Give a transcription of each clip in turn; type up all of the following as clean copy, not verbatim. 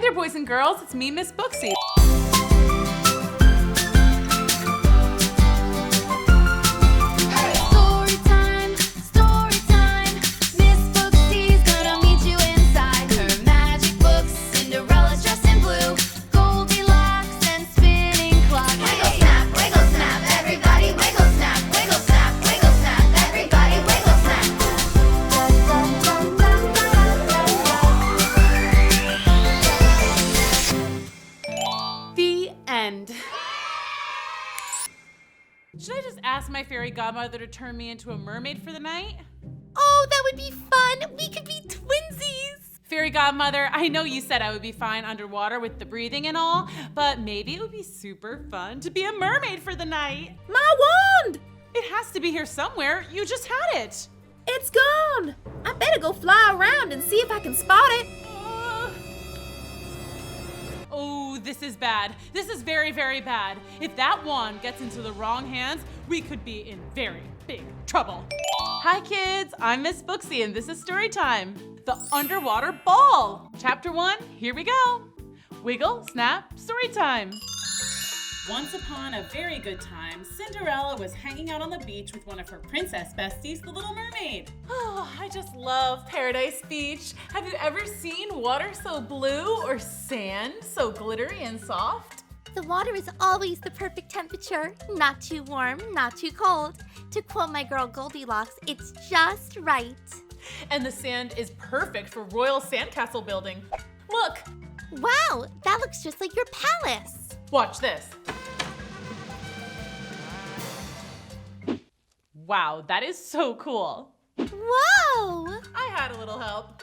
there, boys and girls. It's me, Miss Booksy. Should I just ask my fairy godmother to turn me into a mermaid for the night? Oh, that would be fun. We could be twinsies. Fairy godmother, I know you said I would be fine underwater with the breathing and all, but maybe it would be super fun to be a mermaid for the night. My wand! It has to be here somewhere. You just had it. It's gone. I better go fly around and see if I can spot it. Oh, this is bad. This is very, very bad. If that wand gets into the wrong hands, we could be in very big trouble. Hi kids, I'm Miss Booksy and this is Storytime, the underwater ball. Chapter 1, here we go. Wiggle, snap, Storytime. Once upon a very good time, Cinderella was hanging out on the beach with one of her princess besties, the Little Mermaid. Oh, I just love Paradise Beach. Have you ever seen water so blue or sand so glittery and soft? The water is always the perfect temperature. Not too warm, not too cold. To quote my girl Goldielocks, it's just right. And the sand is perfect for royal sandcastle building. Look! Wow, that looks just like your palace. Watch this. Wow, that is so cool. Whoa! I had a little help.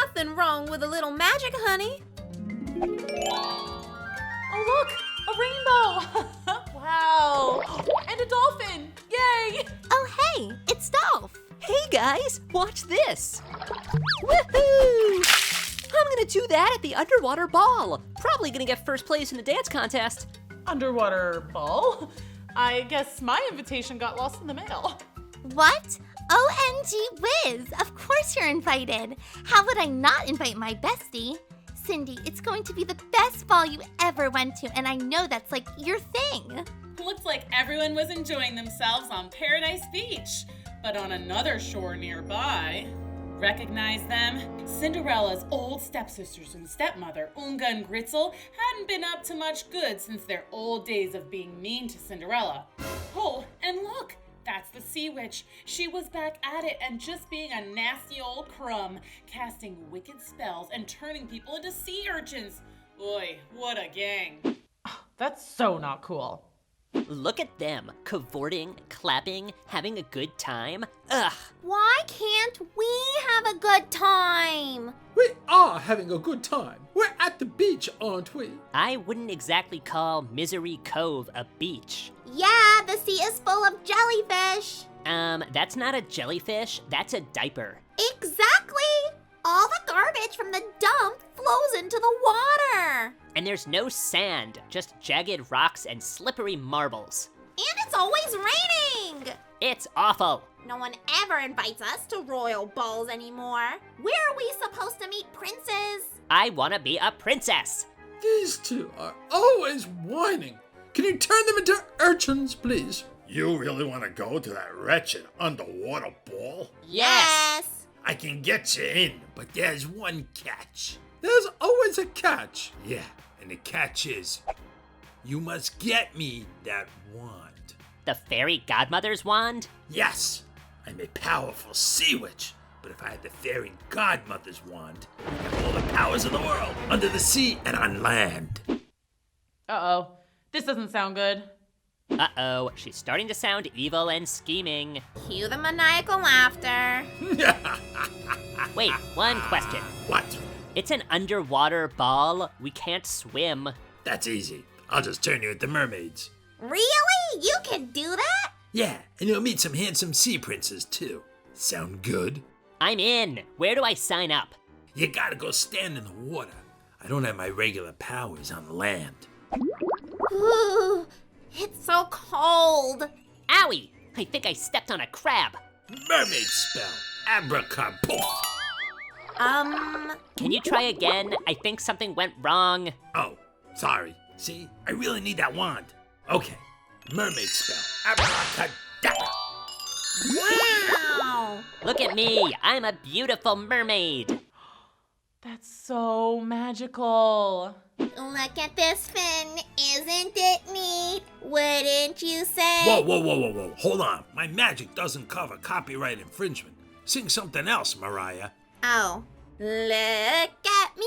Nothing wrong with a little magic, honey. Oh, look, a rainbow. Wow, and a dolphin. Yay! Oh, hey, it's Dolph. Hey guys, watch this. Woohoo! I'm gonna do that at the underwater ball. Probably gonna get first place in the dance contest. Underwater ball? I guess my invitation got lost in the mail. What? OMG whiz, of course you're invited. How would I not invite my bestie? Cindy, it's going to be the best ball you ever went to, and I know that's like your thing. Looks like everyone was enjoying themselves on Paradise Beach, but on another shore nearby. Recognize them? Cinderella's old stepsisters and stepmother, Unga and Gritzel, hadn't been up to much good since their old days of being mean to Cinderella. Oh, and look, that's the sea witch. She was back at it and just being a nasty old crumb, casting wicked spells and turning people into sea urchins. Oy, what a gang. That's so not cool. Look at them, cavorting, clapping, having a good time. Ugh. Why can't we have a good time? We are having a good time. We're at the beach, aren't we? I wouldn't exactly call Misery Cove a beach. Yeah, the sea is full of jellyfish. That's not a jellyfish, that's a diaper. Exactly! All the garbage from the dump flows into the water. And there's no sand, just jagged rocks and slippery marbles. And it's always raining. It's awful. No one ever invites us to royal balls anymore. Where are we supposed to meet princes? I wanna be a princess. These two are always whining. Can you turn them into urchins, please? You really want to go to that wretched underwater ball? Yes. I can get you in, but there's one catch. There's always a catch. Yeah, and the catch is, you must get me that wand. The fairy godmother's wand? Yes, I'm a powerful sea witch, but if I had the fairy godmother's wand, I have all the powers of the world, under the sea and on land. Uh-oh, this doesn't sound good. Uh-oh, she's starting to sound evil and scheming. Cue the maniacal laughter. Wait, one question. What? It's an underwater ball. We can't swim. That's easy. I'll just turn you into mermaids. Really? You can do that? Yeah, and you'll meet some handsome sea princes too. Sound good? I'm in. Where do I sign up? You gotta go stand in the water. I don't have my regular powers on land. Ooh, it's so cold. Owie! I think I stepped on a crab. Mermaid spell. Abracadabra. Can you try again? I think something went wrong. Oh, sorry. See, I really need that wand. Okay, mermaid spell. Abracadabra. Wow! Look at me. I'm a beautiful mermaid. That's so magical. Look at this fin. Isn't it neat? Wouldn't you say? Whoa. Hold on. My magic doesn't cover copyright infringement. Sing something else, Mariah. Oh. Look at me.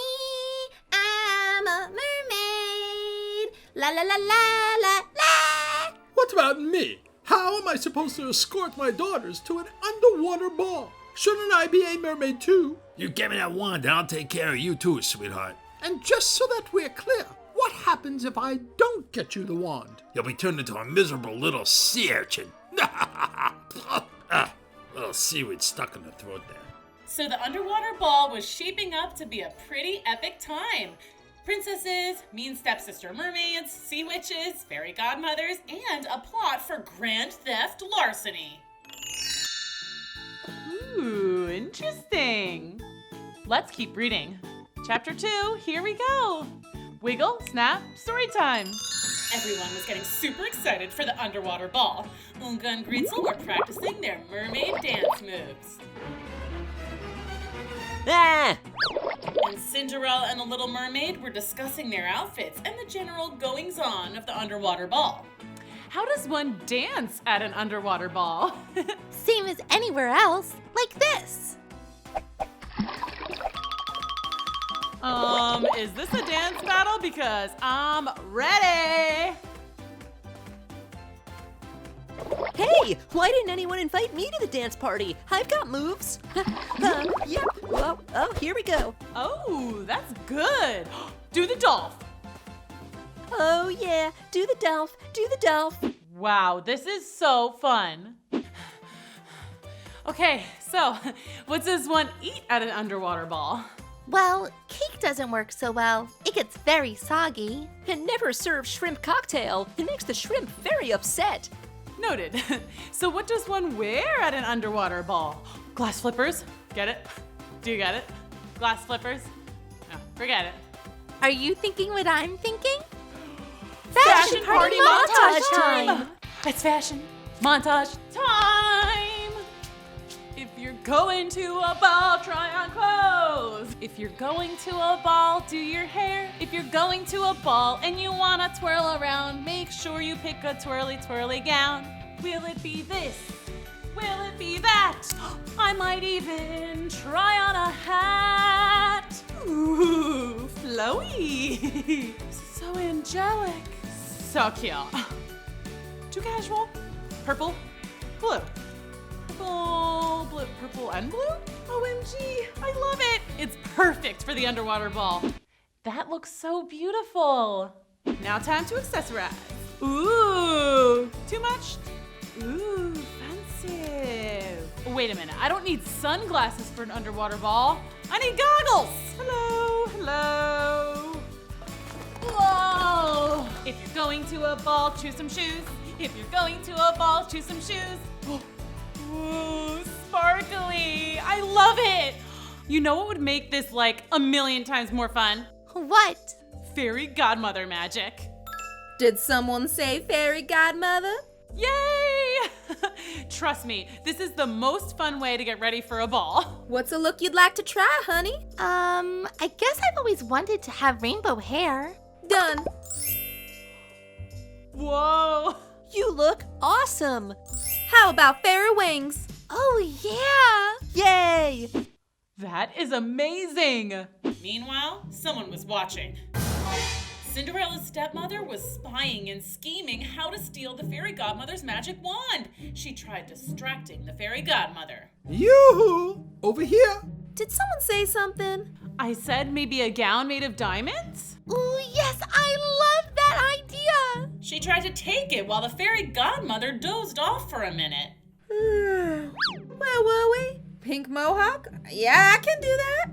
I'm a mermaid. La la la la la la. What about me? How am I supposed to escort my daughters to an underwater ball? Shouldn't I be a mermaid too? You give me that wand and I'll take care of you too, sweetheart. And just so that we're clear, what happens if I don't get you the wand? You'll be turned into a miserable little sea urchin. Little seaweed stuck in the throat there. So the underwater ball was shaping up to be a pretty epic time. Princesses, mean stepsister mermaids, sea witches, fairy godmothers, and a plot for grand theft larceny. Ooh, interesting. Let's keep reading. Chapter 2, here we go. Wiggle, snap, story time. Everyone was getting super excited for the underwater ball. Unga and Greensel were practicing their mermaid dance moves. Ah! And Cinderella and the Little Mermaid were discussing their outfits and the general goings-on of the underwater ball. How does one dance at an underwater ball? Same as anywhere else, like this. Is this a dance battle? Because I'm ready. Hey, why didn't anyone invite me to the dance party? I've got moves. Yep. Oh, here we go. Oh, that's good. Do the dolph. Oh, yeah. Do the dolph. Wow, this is so fun. Okay, so what does one eat at an underwater ball? Well, cake doesn't work so well. It gets very soggy. And never serve shrimp cocktail. It makes the shrimp very upset. Noted. So what does one wear at an underwater ball? Glass flippers? Get it? Do you get it? Glass flippers? No, forget it. Are you thinking what I'm thinking? Fashion party montage time! It's fashion montage time! If you're going to a ball, try on clothes. If you're going to a ball, do your hair. If you're going to a ball and you wanna twirl around, make sure you pick a twirly twirly gown. Will it be this? Will it be that? I might even try on a hat. Ooh, flowy. So angelic. So cute. Too casual. Purple, blue. Purple and blue? OMG, I love it. It's perfect for the underwater ball. That looks so beautiful. Now time to accessorize. Ooh, too much? Ooh, offensive. Wait a minute, I don't need sunglasses for an underwater ball. I need goggles. Hello. Whoa. If you're going to a ball, choose some shoes. If you're going to a ball, choose some shoes. Ooh, sparkly. I love it. You know what would make this like a million times more fun? What? Fairy godmother magic. Did someone say fairy godmother? Yay! Trust me, this is the most fun way to get ready for a ball. What's a look you'd like to try, honey? I guess I've always wanted to have rainbow hair. Done. Whoa. You look awesome. How about fairy wings? Oh, yeah! Yay! That is amazing. Meanwhile, someone was watching. Cinderella's stepmother was spying and scheming how to steal the fairy godmother's magic wand. She tried distracting the fairy godmother. Yoo-hoo! Over here! Did someone say something? I said maybe a gown made of diamonds? Ooh, yes, I love that idea! She tried to take it while the fairy godmother dozed off for a minute. Where were we? Pink mohawk? Yeah, I can do that.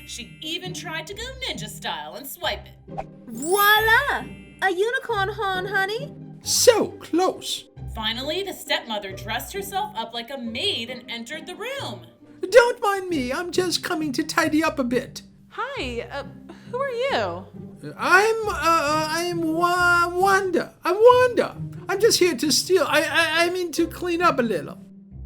She even tried to go ninja style and swipe it. Voila! A unicorn horn, honey. So close! Finally, the stepmother dressed herself up like a maid and entered the room. Don't mind me. I'm just coming to tidy up a bit. Hi, who are you? I'm Wanda. I'm Wanda. I'm just here to steal. I mean to clean up a little.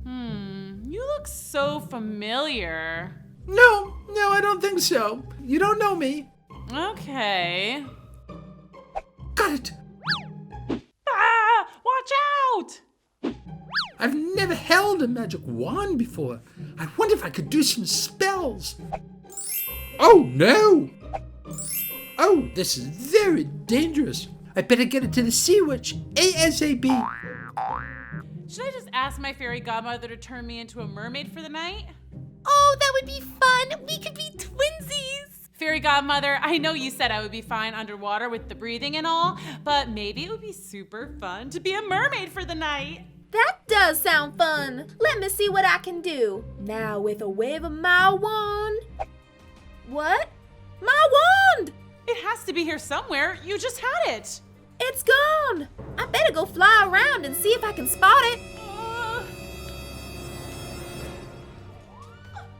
You look so familiar. No, I don't think so. You don't know me. Okay. Got it. Ah! Watch out! I've never held a magic wand before. I wonder if I could do some spells. Oh, no. Oh, this is very dangerous. I better get it to the sea witch ASAP. Should I just ask my fairy godmother to turn me into a mermaid for the night? Oh, that would be fun. We could be twinsies. Fairy godmother, I know you said I would be fine underwater with the breathing and all, but maybe it would be super fun to be a mermaid for the night. That does sound fun. Let me see what I can do. Now with a wave of my wand. What? My wand! It has to be here somewhere. You just had it. It's gone. I better go fly around and see if I can spot it.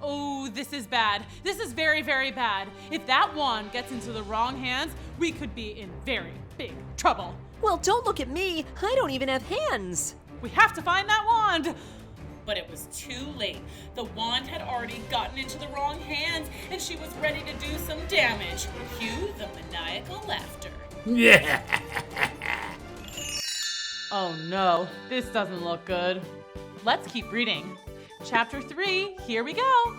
Oh, this is bad. This is very, very bad. If that wand gets into the wrong hands, we could be in very big trouble. Well, don't look at me. I don't even have hands. We have to find that wand. But it was too late. The wand had already gotten into the wrong hands, and she was ready to do some damage. Cue the maniacal laughter. Oh no, this doesn't look good. Let's keep reading. Chapter 3, here we go.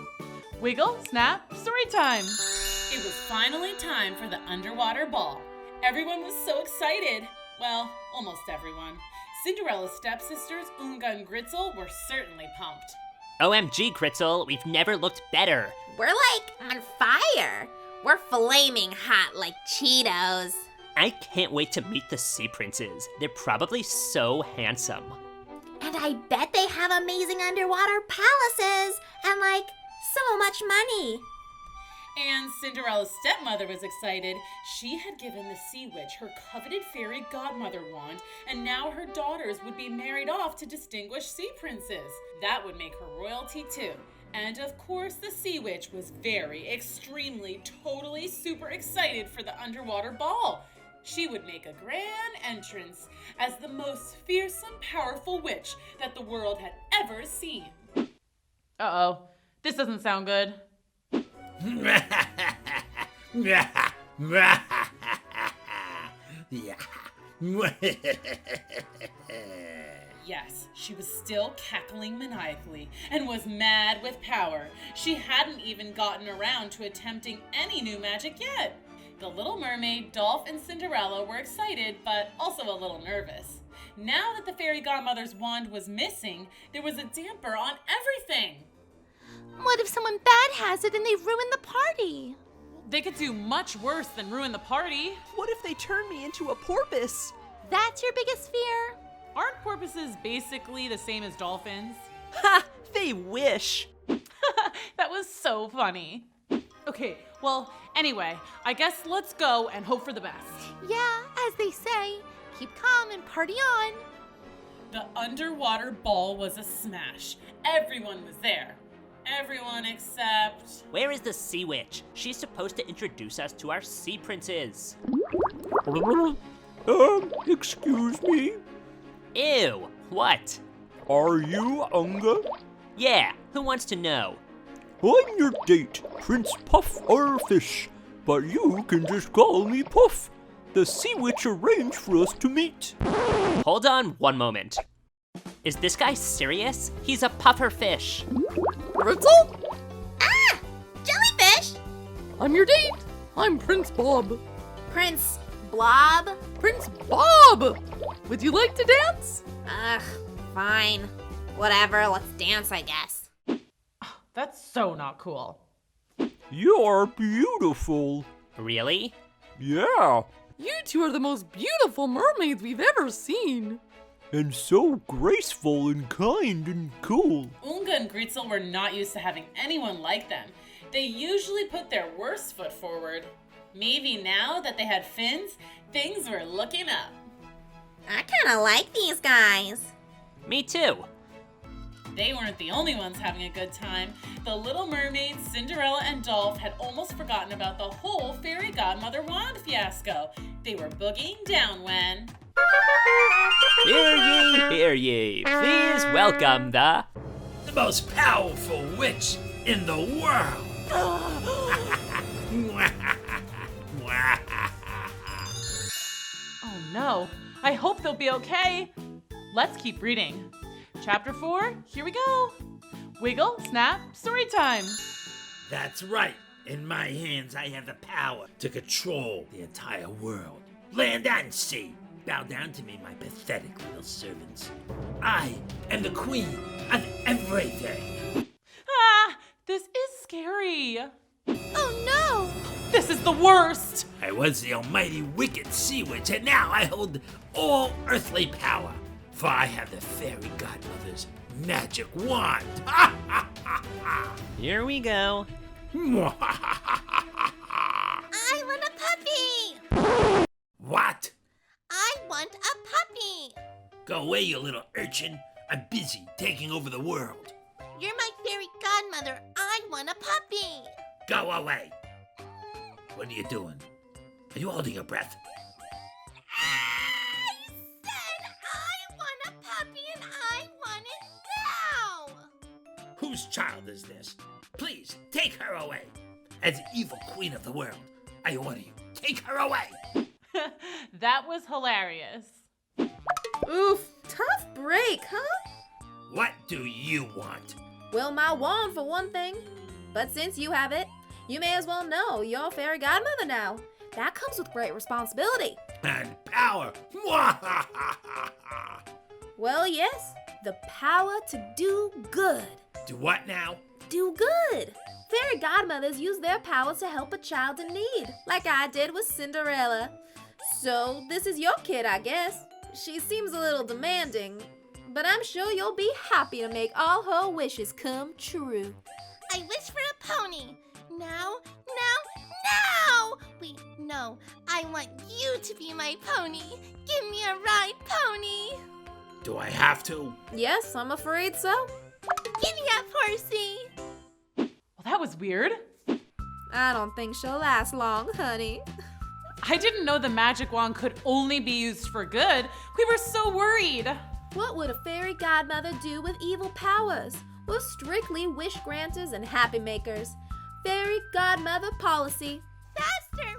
Wiggle, snap, story time. It was finally time for the underwater ball. Everyone was so excited. Well, almost everyone. Cinderella's stepsisters, Unga and Gritzel, were certainly pumped. OMG, Gritzel, we've never looked better. We're like on fire. We're flaming hot like Cheetos. I can't wait to meet the sea princes. They're probably so handsome. And I bet they have amazing underwater palaces and like so much money. And Cinderella's stepmother was excited. She had given the sea witch her coveted fairy godmother wand, and now her daughters would be married off to distinguished sea princes. That would make her royalty too. And of course, the sea witch was very, extremely, totally super excited for the underwater ball. She would make a grand entrance as the most fearsome, powerful witch that the world had ever seen. Uh-oh, this doesn't sound good. Yes, she was still cackling maniacally and was mad with power. She hadn't even gotten around to attempting any new magic yet. The Little Mermaid, Dolph, and Cinderella were excited, but also a little nervous. Now that the fairy godmother's wand was missing, there was a damper on everything. What if someone bad has it and they ruin the party? They could do much worse than ruin the party. What if they turn me into a porpoise? That's your biggest fear? Aren't porpoises basically the same as dolphins? Ha! They wish. That was so funny. Okay, well, anyway, I guess let's go and hope for the best. Yeah, as they say, keep calm and party on. The underwater ball was a smash. Everyone was there. Everyone except... Where is the sea witch? She's supposed to introduce us to our sea princes. Excuse me? Ew, what? Are you Unga? Yeah, who wants to know? I'm your date, Prince Puff or Fish, but you can just call me Puff. The sea witch arranged for us to meet. Hold on one moment. Is this guy serious? He's a puffer fish. Gritzel? Ah! Jellyfish! I'm your date. I'm Prince Bob. Prince Blob? Prince Bob! Would you like to dance? Ugh, fine. Whatever, let's dance, I guess. That's so not cool. You're beautiful. Really? Yeah, You two are the most beautiful mermaids we've ever seen. and so graceful and kind and cool. Unga and Gritzel were not used to having anyone like them. They usually put their worst foot forward. Maybe now that they had fins, things were looking up. I kinda like these guys. Me too. they weren't the only ones having a good time. The Little Mermaids, Cinderella, and Dolph had almost forgotten about the whole fairy godmother wand fiasco. They were boogieing down when... Hear ye, please welcome the most powerful witch in the world. Oh no, I hope they'll be okay. Let's keep reading. Chapter 4, here we go. Wiggle, snap, story time. That's right. In my hands, I have the power to control the entire world. Land and sea. Bow down to me, my pathetic little servants. I am the queen of everything. Ah, this is scary. Oh no! This is the worst. I was the almighty wicked sea witch, and now I hold all earthly power. For I have the fairy godmother's magic wand. Here we go. I want a puppy! What? I want a puppy! Go away, you little urchin. I'm busy taking over the world. You're my fairy godmother. I want a puppy! Go away. What are you doing? Are you holding your breath? I said I want a puppy and I want it now! Whose child is this? Please, take her away. As the evil queen of the world, I order you, take her away. That was hilarious. Oof, tough break, huh? What do you want? Well, my wand for one thing. But since you have it, you may as well know you're fairy godmother now. That comes with great responsibility. And power. Well, yes, the power to do good. Do what now? Do good. Fairy godmothers use their powers to help a child in need, like I did with Cinderella. So this is your kid, I guess. She seems a little demanding, but I'm sure you'll be happy to make all her wishes come true. I wish for a pony. Now! Wait, no. I want you to be my pony. Give me a ride, pony. Do I have to? Yes, I'm afraid so. Giddy up, horsey. Well, that was weird. I don't think she'll last long, honey. I didn't know the magic wand could only be used for good. We were so worried. What would a fairy godmother do with evil powers? We're strictly wish granters and happy makers. Fairy godmother policy. Faster!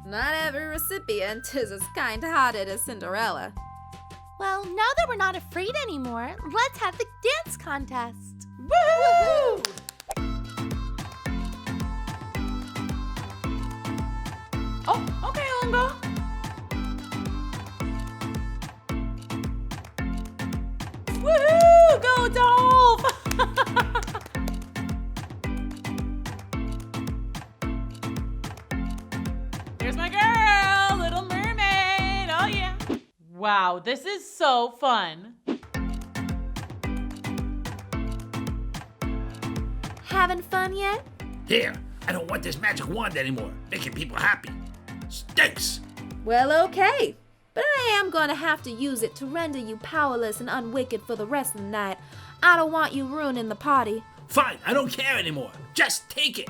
Not every recipient is as kind-hearted as Cinderella. Well, now that we're not afraid anymore, let's have the dance contest. Woohoo! Oh, okay, Lungo. Woohoo! Go, Dolph! Here's my girl, Little Mermaid. Oh, yeah. Wow, this is so fun. Having fun yet? Here, I don't want this magic wand anymore. Making people happy. Stinks. Well, okay. But I am going to have to use it to render you powerless and unwicked for the rest of the night. I don't want you ruining the party. Fine, I don't care anymore. Just take it.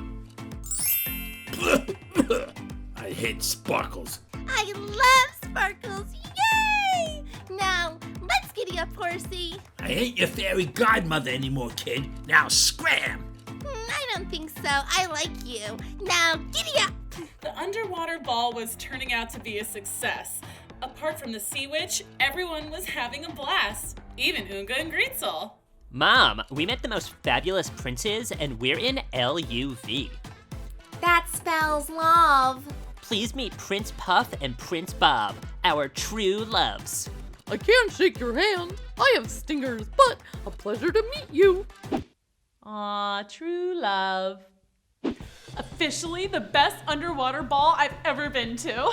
I hate sparkles. I love sparkles. Yay! Now, let's giddy up, horsey. I ain't your fairy godmother anymore, kid. Now scram. I don't think so. I like you. Now, giddy up. The underwater ball was turning out to be a success. Apart from the sea witch, everyone was having a blast. Even Oonga and Greetzel. Mom, we met the most fabulous princes, and we're in LUV. That spells love. Please meet Prince Puff and Prince Bob, our true loves. I can't shake your hand. I have stingers, but a pleasure to meet you. Aw, true love. Officially the best underwater ball I've ever been to.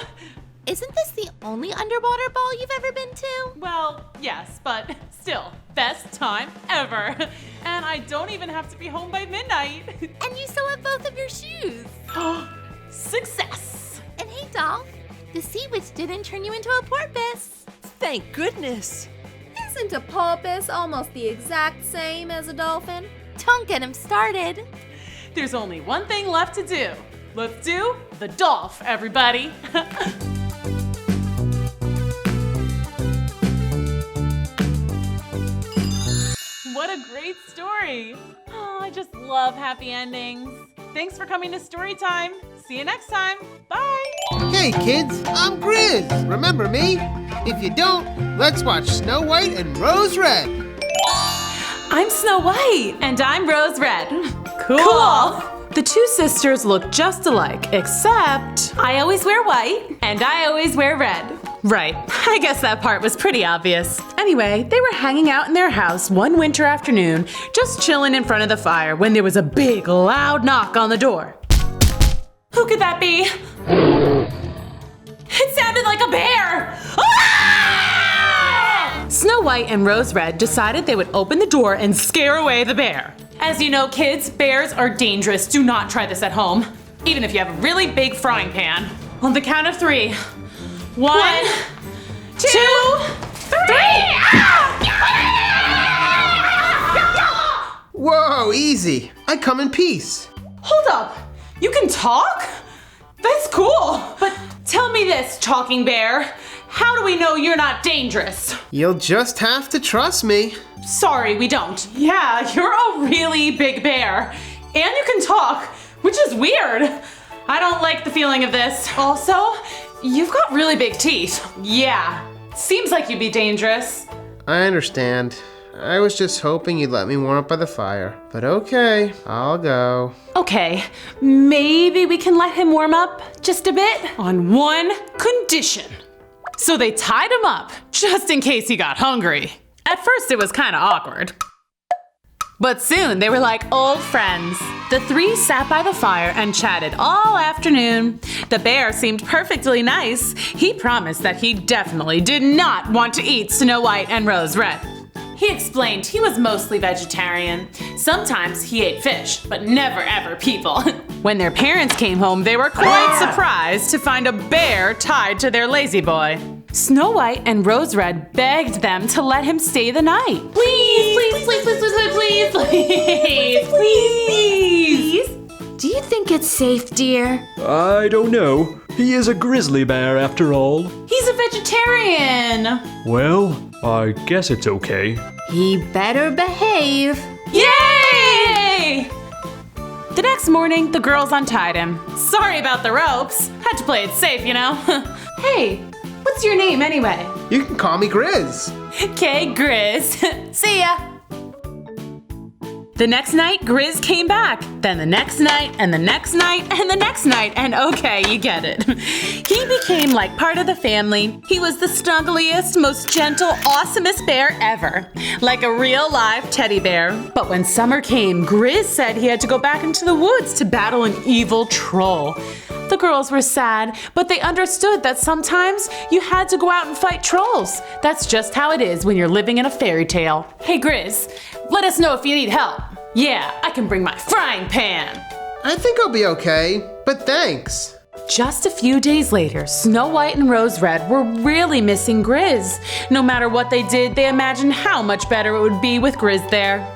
Isn't this the only underwater ball you've ever been to? Well, yes, but still, best time ever. And I don't even have to be home by midnight. And you sew up both of your shoes. Success! And hey, Dolph, the sea witch didn't turn you into a porpoise. Thank goodness. Isn't a porpoise almost the exact same as a dolphin? Don't get him started. There's only one thing left to do. Let's do the dolph, everybody. What a great story. Oh, I just love happy endings. Thanks for coming to Storytime. See you next time. Bye. Hey kids, I'm Grizz. Remember me? If you don't, let's watch Snow White and Rose Red. I'm Snow White. And I'm Rose Red. Cool. The two sisters look just alike, except I always wear white and I always wear red. Right, I guess that part was pretty obvious. Anyway, they were hanging out in their house one winter afternoon, just chilling in front of the fire when there was a big, loud knock on the door. Who could that be? It sounded like a bear! Ah! Snow White and Rose Red decided they would open the door and scare away the bear. As you know, kids, bears are dangerous. Do not try this at home, even if you have a really big frying pan. On the count of 3. 1, 2, 3! Whoa, easy. I come in peace. Hold up. You can talk? That's cool. But tell me this, talking bear. How do we know you're not dangerous? You'll just have to trust me. Sorry, we don't. Yeah, you're a really big bear. And you can talk, which is weird. I don't like the feeling of this. Also, you've got really big teeth. Yeah, seems like you'd be dangerous. I understand. I was just hoping you'd let me warm up by the fire. But okay, I'll go. Okay, maybe we can let him warm up just a bit on one condition. So they tied him up just in case he got hungry. At first it was kind of awkward. But soon they were like old friends. The three sat by the fire and chatted all afternoon. The bear seemed perfectly nice. He promised that he definitely did not want to eat Snow White and Rose Red. He explained he was mostly vegetarian. Sometimes he ate fish, but never ever people. When their parents came home, they were quite surprised to find a bear tied to their lazy boy. Snow White and Rose Red begged them to let him stay the night. Please, please, please, please, please, please, please, please. Do you think it's safe, dear? I don't know. He is a grizzly bear after all. He's a vegetarian. Well, I guess it's okay. He better behave. Yay! The next morning, the girls untied him. Sorry about the ropes. Had to play it safe, you know. Hey, what's your name anyway? You can call me Grizz. Okay, Grizz. See ya. The next night, Grizz came back. Then the next night, and the next night, and the next night, and okay, you get it. He became like part of the family. He was the snuggliest, most gentle, awesomest bear ever. Like a real live teddy bear. But when summer came, Grizz said he had to go back into the woods to battle an evil troll. The girls were sad, but they understood that sometimes you had to go out and fight trolls. That's just how it is when you're living in a fairy tale. Hey Grizz, let us know if you need help. Yeah, I can bring my frying pan. I think I'll be okay, but thanks. Just a few days later, Snow White and Rose Red were really missing Grizz. No matter what they did, they imagined how much better it would be with Grizz there.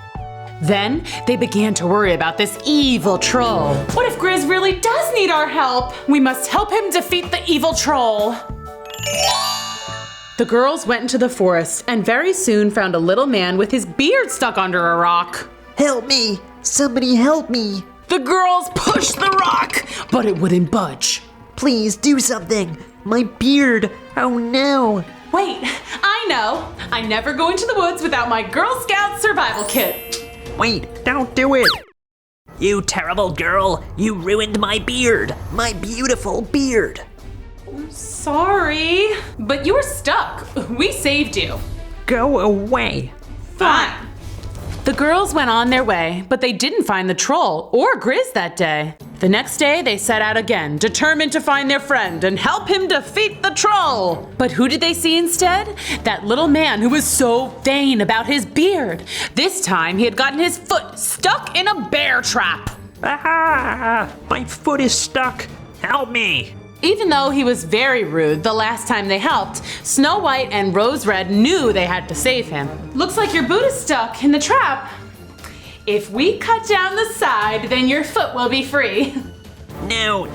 Then they began to worry about this evil troll. What if Grizz really does need our help? We must help him defeat the evil troll. The girls went into the forest and very soon found a little man with his beard stuck under a rock. Help me! Somebody help me! The girls pushed the rock, but it wouldn't budge. Please do something! My beard! Oh no! Wait, I know! I never go into the woods without my Girl Scout survival kit. Wait, don't do it! You terrible girl! You ruined my beard! My beautiful beard! Sorry, but you were stuck. We saved you. Go away! Fine. The girls went on their way, but they didn't find the troll or Grizz that day. The next day, they set out again, determined to find their friend and help him defeat the troll. But who did they see instead? That little man who was so vain about his beard. This time, he had gotten his foot stuck in a bear trap. Ah! My foot is stuck! Help me! Even though he was very rude the last time they helped, Snow White and Rose Red knew they had to save him. Looks like your boot is stuck in the trap. If we cut down the side, then your foot will be free. No,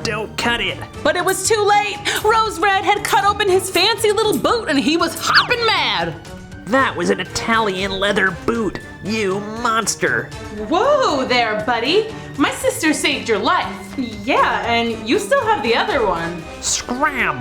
don't cut it. But it was too late. Rose Red had cut open his fancy little boot and he was hopping mad. That was an Italian leather boot, you monster. Whoa there, buddy. My sister saved your life. Yeah, and you still have the other one. Scram!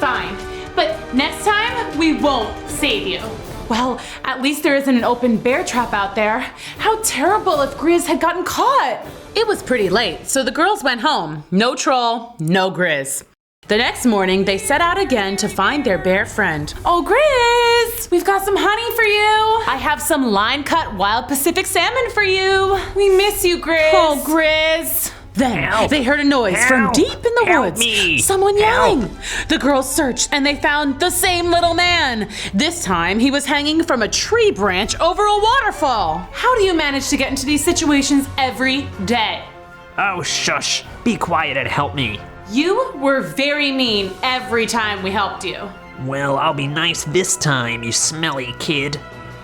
Fine, but next time we won't save you. Well, at least there isn't an open bear trap out there. How terrible if Grizz had gotten caught. It was pretty late, so the girls went home. No troll, no Grizz. The next morning, they set out again to find their bear friend. Oh, Grizz, we've got some honey for you. I have some line-cut wild Pacific salmon for you. We miss you, Grizz. Oh, Grizz. Then they heard a noise from deep in the woods. Me. Someone yelling. The girls searched and they found the same little man. This time he was hanging from a tree branch over a waterfall. How do you manage to get into these situations every day? Oh, shush. Be quiet and help me. You were very mean every time we helped you. Well, I'll be nice this time, you smelly kid.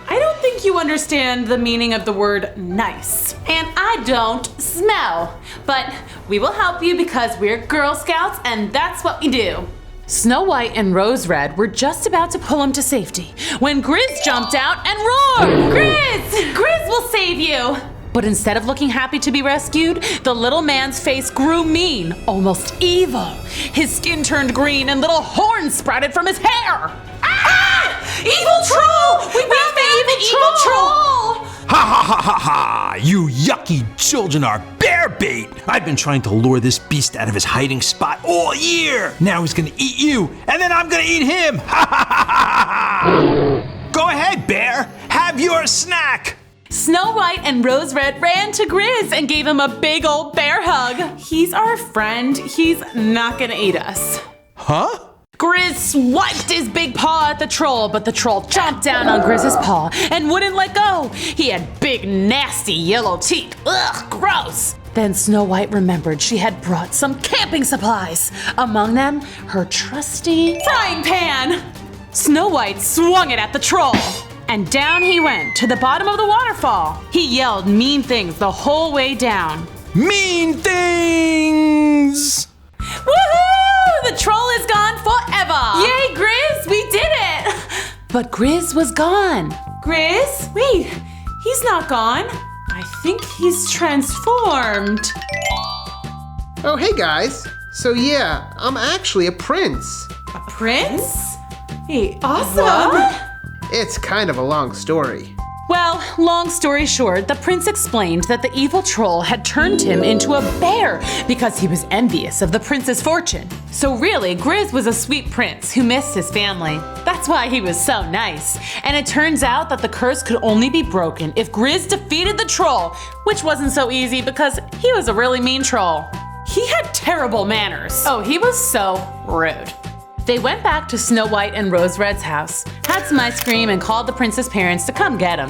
I don't think you understand the meaning of the word nice. And I don't smell. But we will help you because we're Girl Scouts and that's what we do. Snow White and Rose Red were just about to pull him to safety when Grizz jumped out and roared. Grizz! Grizz will save you! But instead of looking happy to be rescued, the little man's face grew mean, almost evil. His skin turned green and little horns sprouted from his hair. Ah! Evil troll! We found the evil troll! Ha ha ha ha ha! You yucky children are bear bait! I've been trying to lure this beast out of his hiding spot all year! Now he's gonna eat you, and then I'm gonna eat him! Ha ha ha ha ha! Go ahead, bear! Have your snack! Snow White and Rose Red ran to Grizz and gave him a big old bear hug. He's our friend. He's not gonna eat us. Huh? Grizz swiped his big paw at the troll, but the troll chomped down on Grizz's paw and wouldn't let go. He had big, nasty yellow teeth. Ugh, gross. Then Snow White remembered she had brought some camping supplies. Among them, her trusty frying pan. Snow White swung it at the troll. And down he went to the bottom of the waterfall. He yelled mean things the whole way down. Mean things! Woohoo! The troll is gone forever! Yay, Grizz! We did it! But Grizz was gone. Grizz? Wait, he's not gone. I think he's transformed. Oh, hey guys. So yeah, I'm actually a prince. A prince? Hey, awesome! What? It's kind of a long story. Well, long story short, the prince explained that the evil troll had turned him into a bear because he was envious of the prince's fortune. So really, Grizz was a sweet prince who missed his family. That's why he was so nice. And it turns out that the curse could only be broken if Grizz defeated the troll, which wasn't so easy because he was a really mean troll. He had terrible manners. Oh, he was so rude. They went back to Snow White and Rose Red's house, had some ice cream, and called the prince's parents to come get him.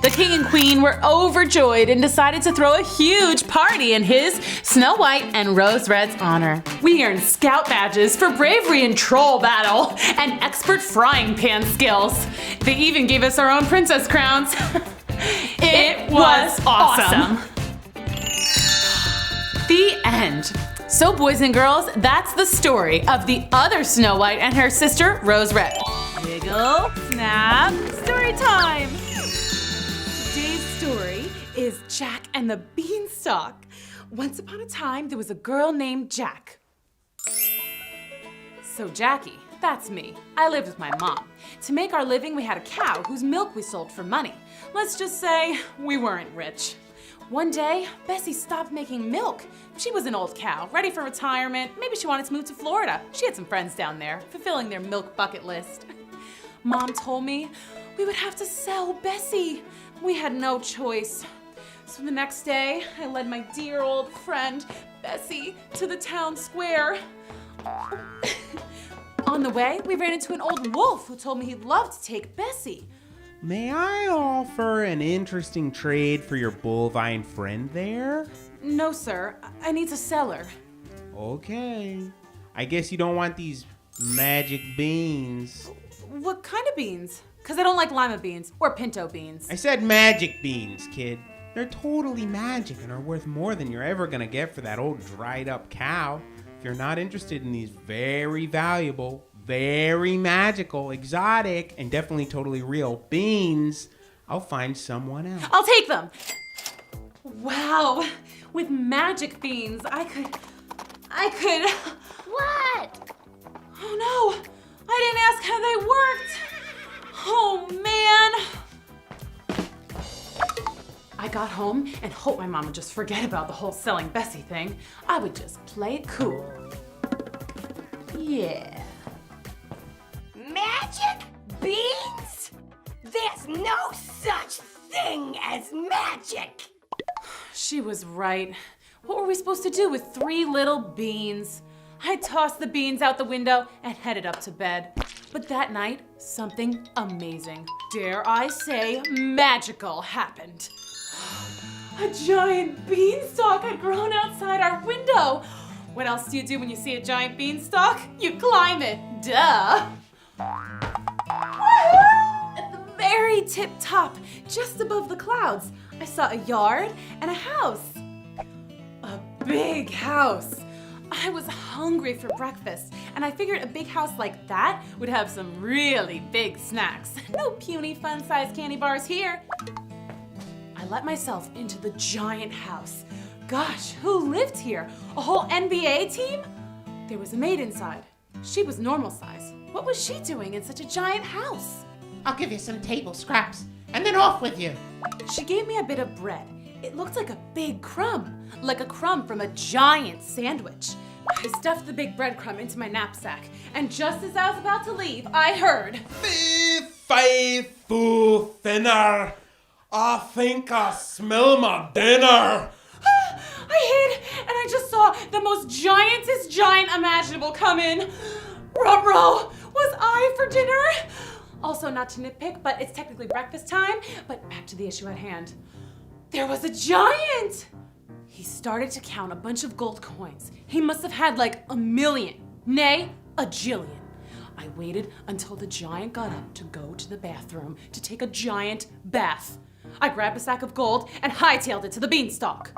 The king and queen were overjoyed and decided to throw a huge party in his, Snow White and Rose Red's honor. We earned scout badges for bravery in troll battle and expert frying pan skills. They even gave us our own princess crowns. It was awesome. The end. So boys and girls, that's the story of the other Snow White and her sister, Rose Red. Wiggle, snap, story time! Today's story is Jack and the Beanstalk. Once upon a time, there was a girl named Jack. So Jackie, that's me. I lived with my mom. To make our living, we had a cow whose milk we sold for money. Let's just say we weren't rich. One day, Bessie stopped making milk. She was an old cow, ready for retirement. Maybe she wanted to move to Florida. She had some friends down there, fulfilling their milk bucket list. Mom told me we would have to sell Bessie. We had no choice. So the next day, I led my dear old friend, Bessie, to the town square. On the way, we ran into an old wolf who told me he'd love to take Bessie. May I offer an interesting trade for your bovine friend there? No, sir. I need to sell her. Okay. I guess you don't want these magic beans. What kind of beans? Because I don't like lima beans or pinto beans. I said magic beans, kid. They're totally magic and are worth more than you're ever gonna get for that old dried up cow. If you're not interested in these very valuable, very magical, exotic, and definitely totally real beans, I'll find someone else. I'll take them. Wow, with magic beans, I could. What? Oh no, I didn't ask how they worked. Oh man. I got home and hoped my mom would just forget about the whole selling Bessie thing. I would just play it cool. Yeah. Magic beans? There's no such thing as magic. She was right. What were we supposed to do with 3 little beans? I tossed the beans out the window and headed up to bed. But that night, something amazing, dare I say magical, happened. A giant beanstalk had grown outside our window. What else do you do when you see a giant beanstalk? You climb it, duh. At the very tip top, just above the clouds, I saw a yard and a house. A big house. I was hungry for breakfast, and I figured a big house like that would have some really big snacks. No puny fun-sized candy bars here. I let myself into the giant house. Gosh, who lived here? A whole NBA team? There was a maid inside. She was normal size. What was she doing in such a giant house? I'll give you some table scraps, and then off with you. She gave me a bit of bread. It looked like a big crumb, like a crumb from a giant sandwich. I stuffed the big breadcrumb into my knapsack, and just as I was about to leave, I heard, Faithful thinner, I think I smell my dinner. I hid, and I just saw the most giantest giant imaginable come in. Ruh-roh, was I for dinner? Also, not to nitpick, but it's technically breakfast time. But back to the issue at hand. There was a giant! He started to count a bunch of gold coins. He must have had like 1,000,000, nay, a jillion. I waited until the giant got up to go to the bathroom to take a giant bath. I grabbed a sack of gold and hightailed it to the beanstalk.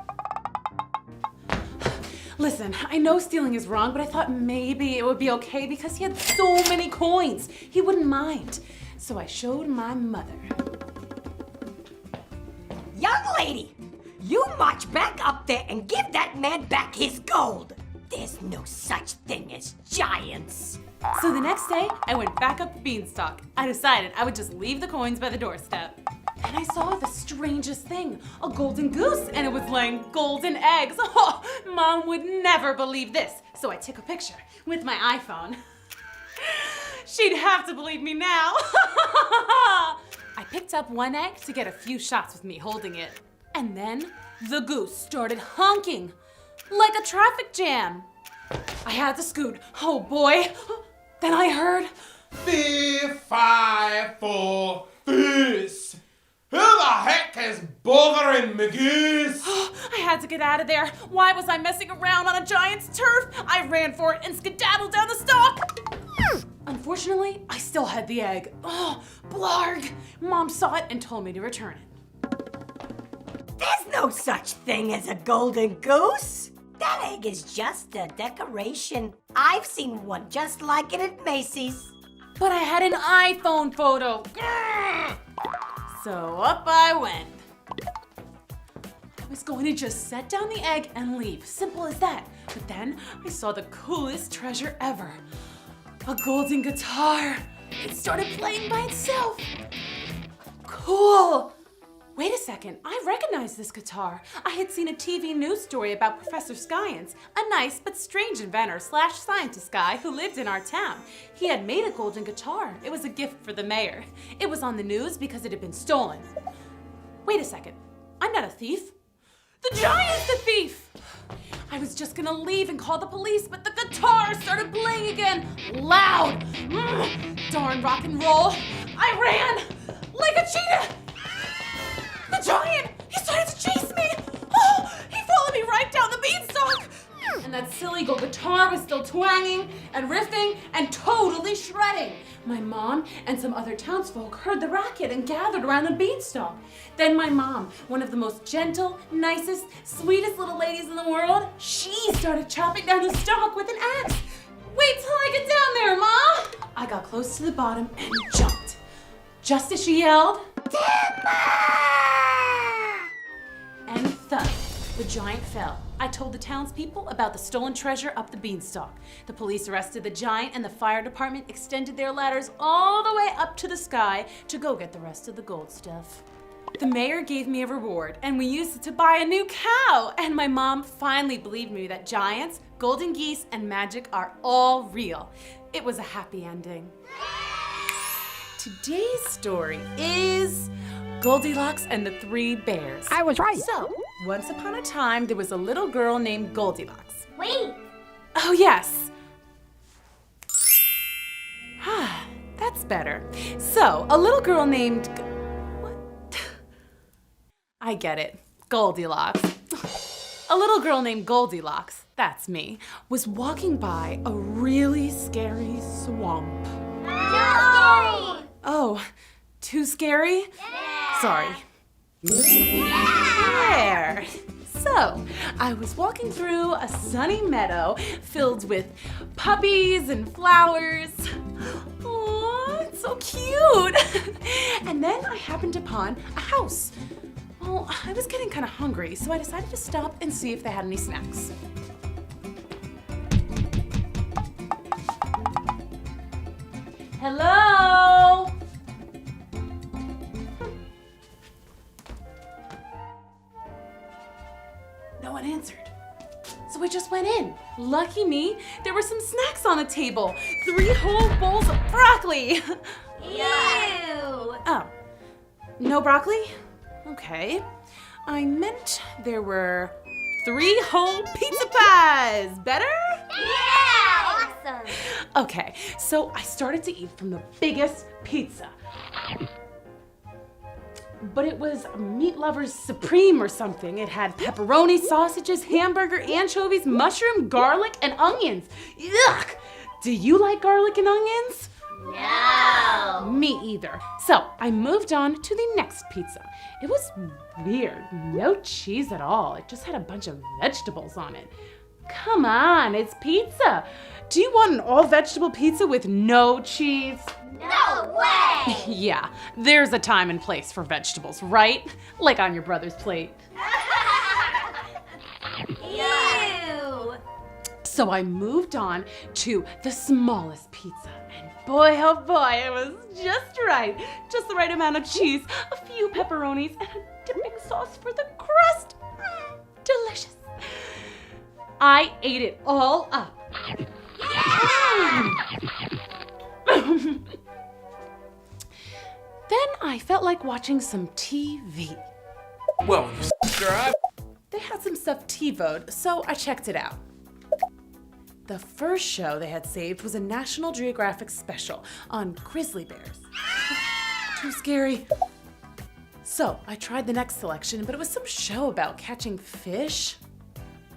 Listen, I know stealing is wrong, but I thought maybe it would be okay because he had so many coins. He wouldn't mind. So I showed my mother. Young lady, you march back up there and give that man back his gold. There's no such thing as giants. So the next day, I went back up the beanstalk. I decided I would just leave the coins by the doorstep. And I saw the strangest thing, a golden goose, and it was laying golden eggs. Oh, Mom would never believe this. So I took a picture with my iPhone. She'd have to believe me now. I picked up one egg to get a few shots with me holding it. And then the goose started honking like a traffic jam. I had to scoot. Oh boy. Then I heard, Fee-fi-fo fish. Who the heck is bothering me goose? I had to get out of there. Why was I messing around on a giant's turf? I ran for it and skedaddled down the stalk. Unfortunately, I still had the egg. Oh, blarg. Mom saw it and told me to return it. There's no such thing as a golden goose. That egg is just a decoration. I've seen one just like it at Macy's. But I had an iPhone photo. So up I went. I was going to just set down the egg and leave. Simple as that. But then I saw the coolest treasure ever. A golden guitar. It started playing by itself. Cool. Wait a second, I recognize this guitar. I had seen a TV news story about Professor Giants, a nice but strange inventor / scientist guy who lived in our town. He had made a golden guitar. It was a gift for the mayor. It was on the news because it had been stolen. Wait a second, I'm not a thief. The giant's the thief! I was just gonna leave and call the police, but the guitar started playing again, loud. Darn rock and roll. I ran like a cheetah. The giant, he started to chase me. Oh, he followed me right down the beanstalk. And that silly gold guitar was still twanging and riffing and totally shredding. My mom and some other townsfolk heard the racket and gathered around the beanstalk. Then my mom, one of the most gentle, nicest, sweetest little ladies in the world, she started chopping down the stalk with an axe. Wait till I get down there, Ma! I got close to the bottom and jumped. Just as she yelled, Timber! And thud, the giant fell. I told the townspeople about the stolen treasure up the beanstalk. The police arrested the giant and the fire department extended their ladders all the way up to the sky to go get the rest of the gold stuff. The mayor gave me a reward and we used it to buy a new cow. And my mom finally believed me that giants, golden geese, and magic are all real. It was a happy ending. Today's story is Goldilocks and the Three Bears. I was right. So, once upon a time, there was a little girl named Goldilocks. Wait. Oh, yes. That's better. So, a little girl named... What? I get it. Goldilocks. A little girl named Goldilocks, that's me, was walking by a really scary swamp. No! Oh, too scary? Yeah. Sorry. There. So, I was walking through a sunny meadow filled with puppies and flowers. Aw, it's so cute. And then I happened upon a house. Well, I was getting kind of hungry, so I decided to stop and see if they had any snacks. Hello? No one answered. So I just went in. Lucky me, there were some snacks on the table. 3 whole bowls of broccoli. Ew! Oh, no broccoli? Okay. I meant there were 3 whole pizza pies. Better? Yeah! Awesome! Okay, so I started to eat from the biggest pizza. But it was Meat Lovers Supreme or something. It had pepperoni, sausages, hamburger, anchovies, mushroom, garlic, and onions. Yuck! Do you like garlic and onions? No! Me either. So I moved on to the next pizza. It was weird. No cheese at all. It just had a bunch of vegetables on it. Come on, it's pizza. Do you want an all-vegetable pizza with no cheese? No way! Yeah, there's a time and place for vegetables, right? Like on your brother's plate. Ew! So I moved on to the smallest pizza. And boy, oh boy, it was just right. Just the right amount of cheese, a few pepperonis, and a dipping sauce for the crust. Delicious. I ate it all up. Then I felt like watching some TV. Well, you subscribe. They had some stuff TiVo'd, so I checked it out. The first show they had saved was a National Geographic special on grizzly bears. Too scary. So I tried the next selection, but it was some show about catching fish.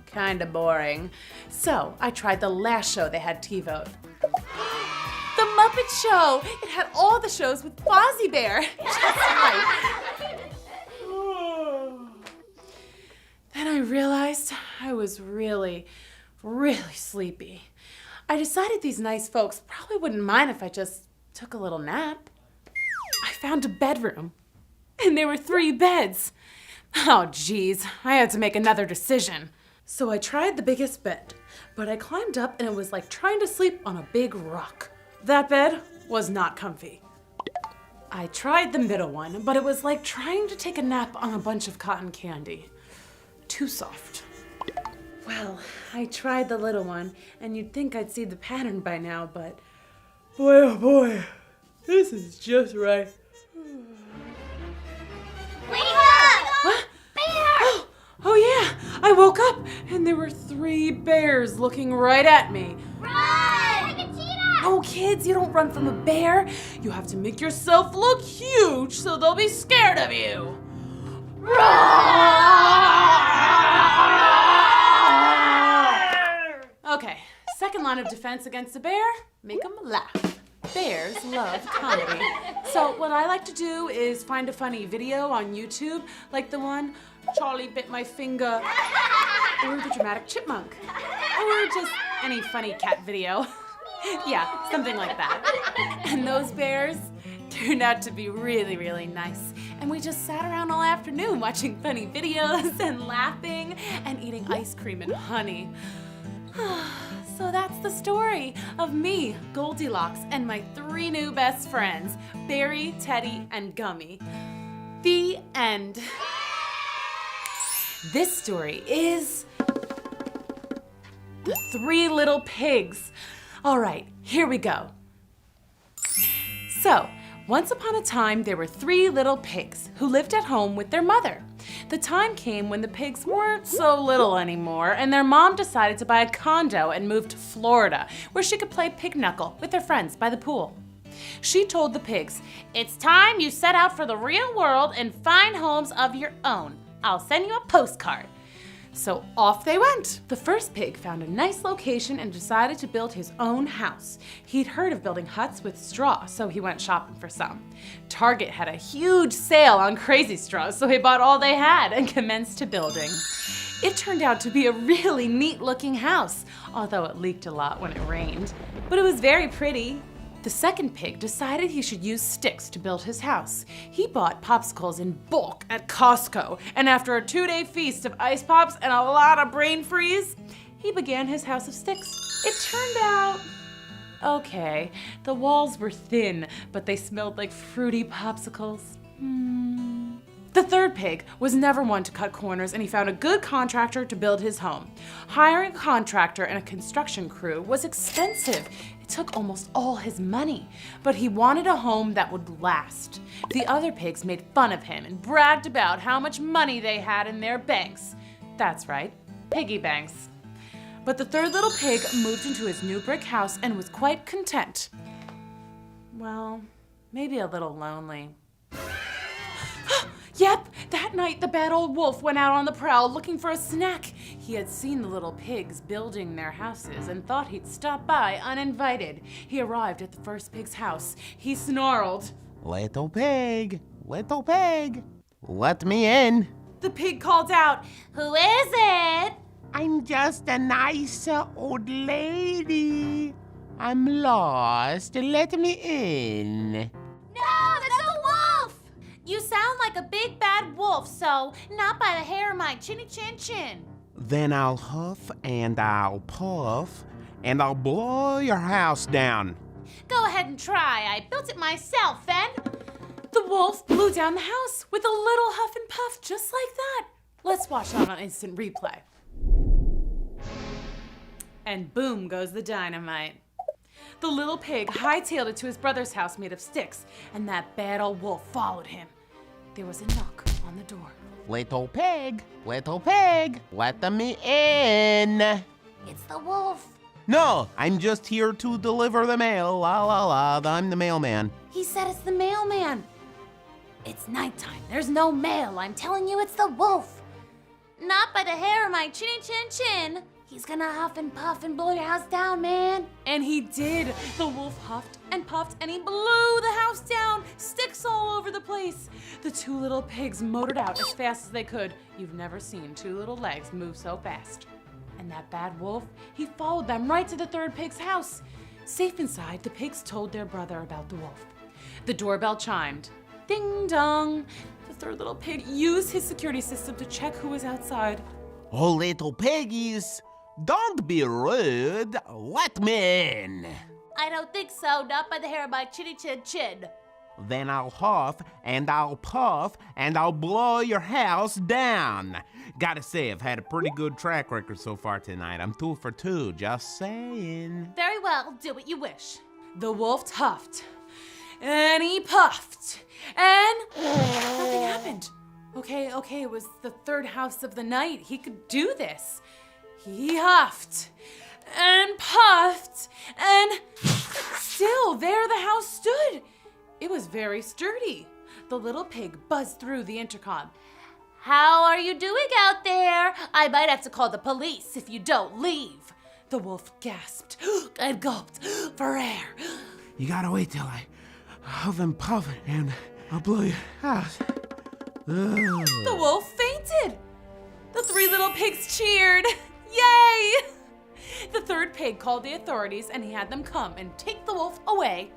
Kinda boring. So I tried the last show they had TiVo'd. The Muppet Show! It had all the shows with Fozzie Bear. Just right. Then I realized I was really sleepy. I decided these nice folks probably wouldn't mind if I just took a little nap. I found a bedroom, and there were 3 beds. Oh geez, I had to make another decision. So I tried the biggest bed, but I climbed up and it was like trying to sleep on a big rock. That bed was not comfy. I tried the middle one, but it was like trying to take a nap on a bunch of cotton candy. Too soft. Well, I tried the little one, and you'd think I'd see the pattern by now, but boy, oh boy, this is just right. Wake up! What? Bear! Oh yeah, I woke up, and there were 3 bears looking right at me. Run! Like a cheetah! Oh kids, you don't run from a bear. You have to make yourself look huge so they'll be scared of you. Run! second line of defense against a bear, make them laugh. Bears love comedy. So what I like to do is find a funny video on YouTube, like the one, Charlie bit my finger, or the dramatic chipmunk, or just any funny cat video. Yeah, something like that. And those bears turned out to be really, really nice. And we just sat around all afternoon watching funny videos and laughing and eating ice cream and honey. So that's the story of me, Goldilocks, and my 3 new best friends, Berry, Teddy, and Gummy. The end. This story is The 3 Little Pigs. All right, here we go. So, once upon a time, there were 3 little pigs who lived at home with their mother. The time came when the pigs weren't so little anymore, and their mom decided to buy a condo and move to Florida, where she could play pig knuckle with her friends by the pool. She told the pigs, "It's time you set out for the real world and find homes of your own. I'll send you a postcard." So off they went. The first pig found a nice location and decided to build his own house. He'd heard of building huts with straw, so he went shopping for some. Target had a huge sale on crazy straws, so he bought all they had and commenced building. It turned out to be a really neat looking house, although it leaked a lot when it rained. But it was very pretty. The second pig decided he should use sticks to build his house. He bought popsicles in bulk at Costco, and after a 2-day feast of ice pops and a lot of brain freeze, he began his house of sticks. It turned out okay. The walls were thin, but they smelled like fruity popsicles. The third pig was never one to cut corners, and he found a good contractor to build his home. Hiring a contractor and a construction crew was expensive. It took almost all his money, but he wanted a home that would last. The other pigs made fun of him and bragged about how much money they had in their banks. That's right, piggy banks. But the third little pig moved into his new brick house and was quite content. Well, maybe a little lonely. Yep, that night the bad old wolf went out on the prowl looking for a snack. He had seen the little pigs building their houses and thought he'd stop by uninvited. He arrived at the first pig's house. He snarled, Little pig, let me in." The pig called out, "Who is it?" "I'm just a nice old lady. I'm lost. Let me in." No, that's a wolf! You sound like a big bad wolf, so not by the hair of my chinny chin chin. Then I'll huff and I'll puff and I'll blow your house down. Go ahead and try. I built it myself, and The wolf blew down the house with a little huff and puff just like that. Let's watch that on instant replay. And boom goes the dynamite. The little pig hightailed it to his brother's house made of sticks, and that bad old wolf followed him. There was a knock on the door. Little pig, let me in." it's the wolf. No, I'm just here to deliver the mail. La la la, I'm the mailman. He said it's the mailman. It's nighttime. There's no mail. I'm telling you, it's the wolf. Not by the hair of my chinny chin chin. He's gonna huff and puff and blow your house down, man. And he did. The wolf huffed and puffed and he blew the house down, sticks all over the place. The 2 little pigs motored out as fast as they could. You've never seen 2 little legs move so fast. And that bad wolf, he followed them right to the third pig's house. Safe inside, the pigs told their brother about the wolf. The doorbell chimed. Ding dong. The third little pig used his security system to check who was outside. "Oh, little piggies, don't be rude. Let me in." I don't think so. Not by the hair of my chinny chin chin. Then I'll huff and I'll puff and I'll blow your house down. Gotta say, I've had a pretty good track record so far tonight. I'm 2 for 2, just saying. Very well. Do what you wish. The wolf huffed, and he puffed, and nothing happened. Okay, it was the third house of the night. He could do this. He huffed, and puffed, and still there the house stood. It was very sturdy. The little pig buzzed through the intercom. How are you doing out there? I might have to call the police if you don't leave. The wolf gasped and gulped for air. You gotta wait till I huff and puff and I'll blow you out. The wolf fainted. The three little pigs cheered. Yay! The third pig called the authorities and he had them come and take the wolf away.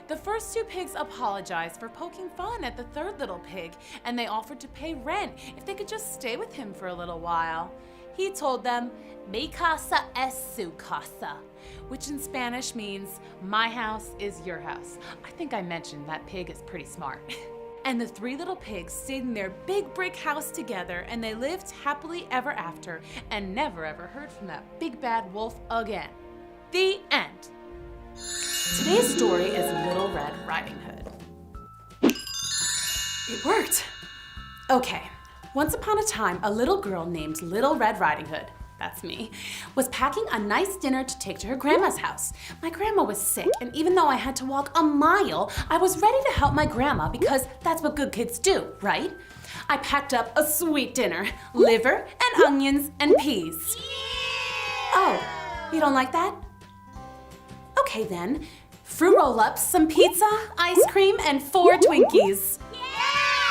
The first two pigs apologized for poking fun at the third little pig, and they offered to pay rent if they could just stay with him for a little while. He told them, "Mi casa es su casa," which in Spanish means, "My house is your house." I think I mentioned that pig is pretty smart. And the three little pigs stayed in their big brick house together, and they lived happily ever after and never ever heard from that big bad wolf again. The end. Today's story is Little Red Riding Hood. It worked. Okay, once upon a time, a little girl named Little Red Riding Hood, that's me, was packing a nice dinner to take to her grandma's house. My grandma was sick, and even though I had to walk a mile, I was ready to help my grandma because that's what good kids do, right? I packed up a sweet dinner, liver and onions and peas. Oh, you don't like that? Okay then, fruit roll-ups, some pizza, ice cream, and 4 Twinkies.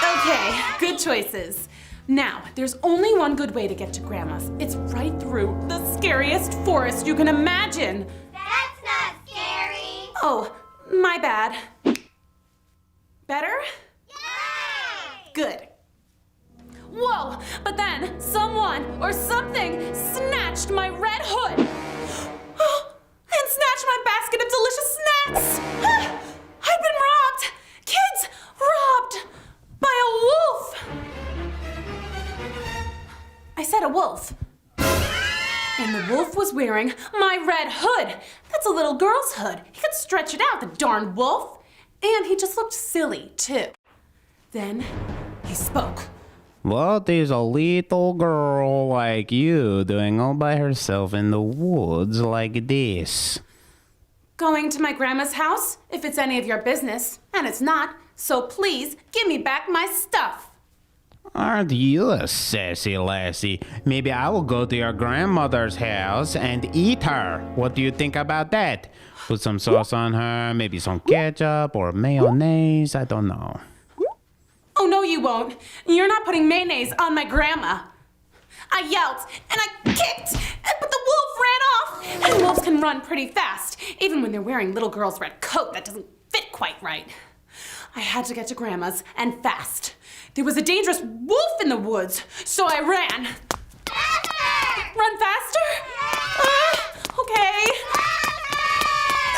Okay, good choices. Now, there's only one good way to get to Grandma's. It's right through the scariest forest you can imagine. That's not scary. Oh, my bad. Better? Yay! Good. Whoa, but then someone or something snatched my red hood. And snatched my basket of delicious snacks. I've been robbed. Kids, robbed by a wolf. I said a wolf. And the wolf was wearing my red hood. That's a little girl's hood. He could stretch it out, the darn wolf. And he just looked silly, too. Then he spoke. What is a little girl like you doing all by herself in the woods like this? Going to my grandma's house, if it's any of your business. And it's not, so please give me back my stuff. Aren't you a sassy lassie? Maybe I will go to your grandmother's house and eat her. What do you think about that? Put some sauce on her, maybe some ketchup or mayonnaise, I don't know. Oh, no, you won't. You're not putting mayonnaise on my grandma. I yelled, and I kicked, but the wolf ran off. And wolves can run pretty fast, even when they're wearing little girl's red coat that doesn't fit quite right. I had to get to Grandma's, and fast. There was a dangerous wolf in the woods, so I ran. Faster! Run faster? Okay.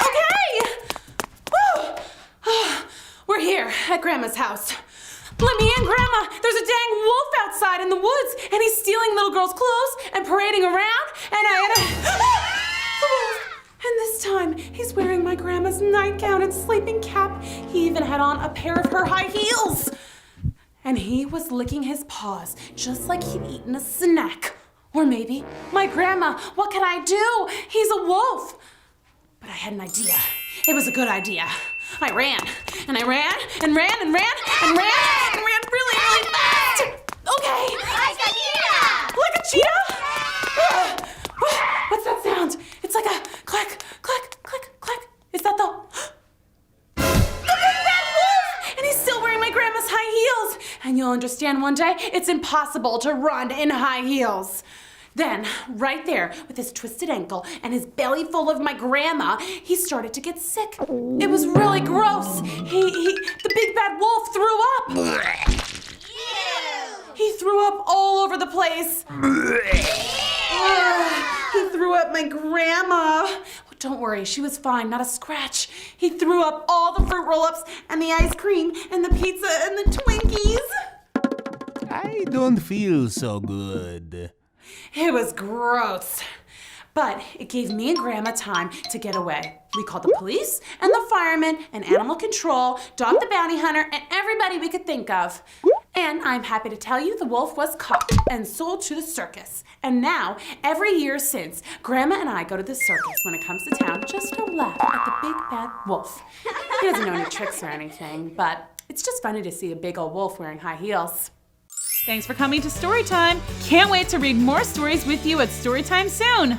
Okay! Woo! We're here at Grandma's house. Let me in, Grandma! There's a dang wolf outside in the woods, and he's stealing little girl's clothes and parading around, and the wolf! And this time, he's wearing my grandma's nightgown and sleeping cap. He even had on a pair of her high heels. And he was licking his paws, just like he'd eaten a snack. Or maybe, my grandma, what can I do? He's a wolf. But I had an idea. It was a good idea. I ran, and I ran, and ran, and ran, and ran, and ran really, really fast. Okay. Like a cheetah! Like a cheetah? What's that sound? It's like a clack, clack, clack, clack. Is that the big bad wolf? And he's still wearing my grandma's high heels. And you'll understand one day, it's impossible to run in high heels. Then, right there, with his twisted ankle and his belly full of my grandma, he started to get sick. It was really gross. The big bad wolf threw up. He threw up all over the place. He threw up my grandma. Oh, don't worry, she was fine, not a scratch. He threw up all the fruit roll-ups and the ice cream and the pizza and the Twinkies. I don't feel so good. It was gross. But it gave me and Grandma time to get away. We called the police and the firemen and animal control, Dog the bounty hunter, and everybody we could think of. And I'm happy to tell you the wolf was caught and sold to the circus. And now, every year since, Grandma and I go to the circus when it comes to town just to laugh at the big bad wolf. He doesn't know any tricks or anything, but it's just funny to see a big old wolf wearing high heels. Thanks for coming to Storytime. Can't wait to read more stories with you at Storytime soon.